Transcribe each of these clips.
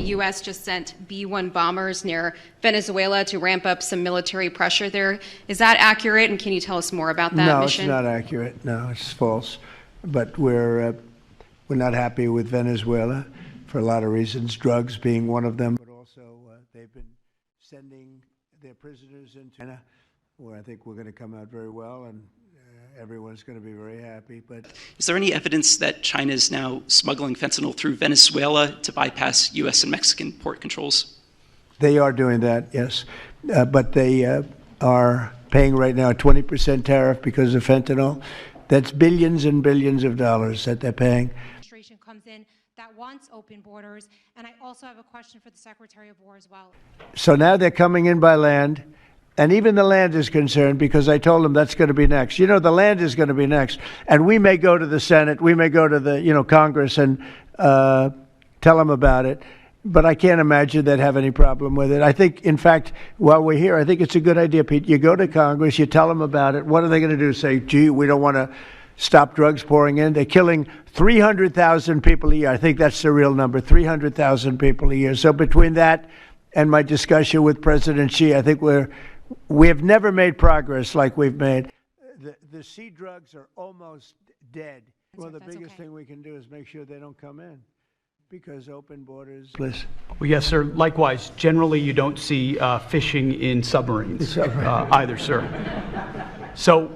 U.S. just sent B-1 bombers near Venezuela to ramp up some military pressure there. Is that accurate, and can you tell us more about that mission? No, it's not accurate. No, it's false. But we're not happy with Venezuela for a lot of reasons, drugs being one of them, but also they've been sending their prisoners into China, where I think we're going to come out very well, and everyone's going to be very happy. But is there any evidence that China is now smuggling fentanyl through Venezuela to bypass U.S. and Mexican port controls? They are doing that, yes. But they are paying right now a 20% tariff because of fentanyl. That's billions and billions of dollars that they're paying. Administration comes in that wants open borders, and I also have a question for the Secretary of War as well. So now they're coming in by land. And even the land is concerned because I told them that's going to be next. You know, the land is going to be next. And we may go to the Senate, we may go to the, Congress and tell them about it. But I can't imagine they'd have any problem with it. I think, in fact, while we're here, I think it's a good idea, Pete. You go to Congress, you tell them about it. What are they going to do? Say, gee, we don't want to stop drugs pouring in. They're killing 300,000 people a year. I think that's the real number, 300,000 people a year. So between that and my discussion with President Xi, I think we have never made progress like we've made. The sea drugs are almost dead. Well, the biggest thing we can do is make sure they don't come in, because open borders. Listen. Well, yes, sir. Likewise, generally you don't see fishing in submarines either, sir. So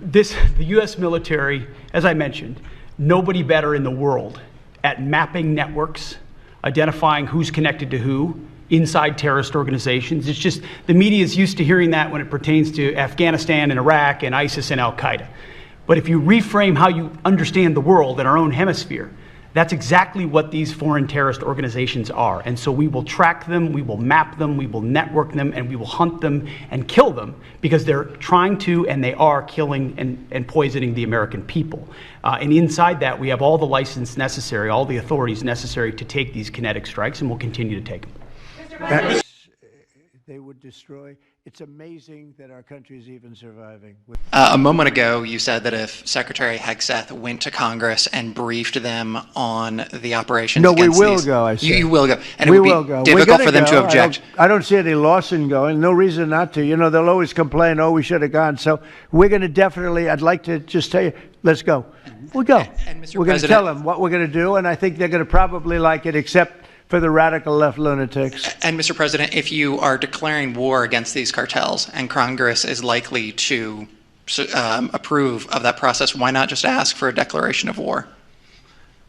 the U.S. military, as I mentioned, nobody better in the world at mapping networks, identifying who's connected to who, inside terrorist organizations. It's just the media is used to hearing that when it pertains to Afghanistan and Iraq and ISIS and Al-Qaeda. But if you reframe how you understand the world in our own hemisphere, that's exactly what these foreign terrorist organizations are. And so we will track them, we will map them, we will network them, and we will hunt them and kill them because they're trying to and they are killing and poisoning the American people. And inside that, we have all the license necessary, all the authorities necessary to take these kinetic strikes, and we'll continue to take them. They would destroy. It's amazing that our country is even surviving. A moment ago, you said that if Secretary Hegseth went to Congress and briefed them on the operations against we will go, I said. You will go. And we it would will be go. difficult for them to object. I don't see any loss in going. No reason not to. They'll always complain, we should have gone. So we're going to definitely, I'd like to just tell you, let's go. We'll go. And Mr. We're going to tell them what we're going to do, and I think they're going to probably like it, except for the radical left lunatics. And Mr. President, if you are declaring war against these cartels and Congress is likely to approve of that process, why not just ask for a declaration of war?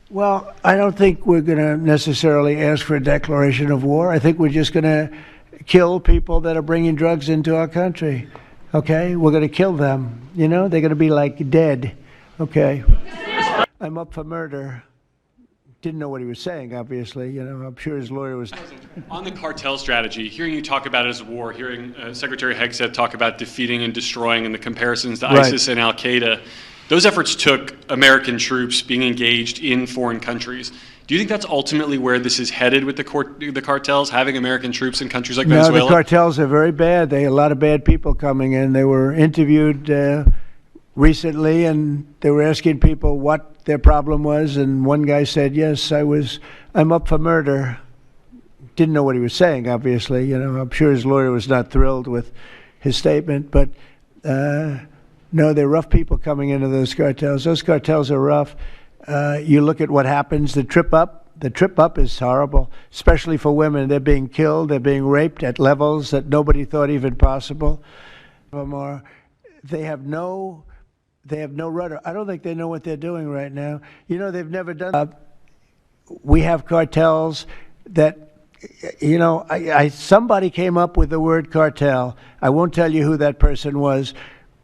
Well, I don't think we're going to necessarily ask for a declaration of war. I think we're just going to kill people that are bringing drugs into our country. Okay? We're going to kill them. They're going to be like dead. Okay? I'm up for murder. Didn't know what he was saying, obviously. I'm sure his lawyer was. On the cartel strategy, hearing you talk about it as war, hearing Secretary Hegseth talk about defeating and destroying and the comparisons to ISIS and Al-Qaeda, those efforts took American troops being engaged in foreign countries. Do you think that's ultimately where this is headed with the cartels, having American troops in countries like Venezuela? No, the cartels are very bad. They had a lot of bad people coming in. They were interviewed recently, and they were asking people what their problem was, and one guy said, yes, I'm up for murder. Didn't know what he was saying, obviously. I'm sure his lawyer was not thrilled with his statement, but no, they're rough people coming into those cartels. Those cartels are rough. You look at what happens, the trip up is horrible, especially for women. They're being killed, they're being raped at levels that nobody thought even possible. They have no rudder. I don't think they know what they're doing right now. They've never done. We have cartels that, somebody came up with the word cartel. I won't tell you who that person was,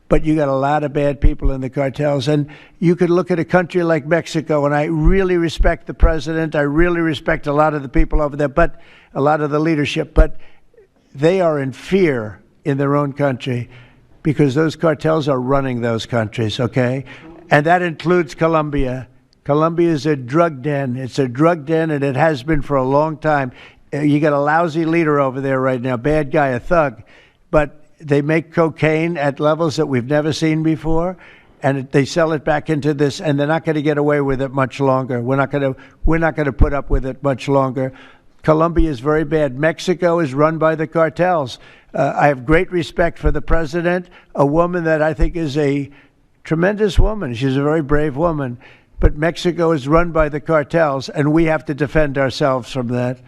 but you got a lot of bad people in the cartels. And you could look at a country like Mexico, and I really respect the president. I really respect a lot of the people over there, but a lot of the leadership. But they are in fear in their own country, because those cartels are running those countries, okay? And that includes Colombia. Colombia is a drug den. It's a drug den, and it has been for a long time. You got a lousy leader over there right now, bad guy, a thug. But they make cocaine at levels that we've never seen before, and they sell it back into this, and they're not going to get away with it much longer. We're not going to put up with it much longer. Colombia is very bad. Mexico is run by the cartels. I have great respect for the president, a woman that I think is a tremendous woman. She's a very brave woman. But Mexico is run by the cartels, and we have to defend ourselves from that.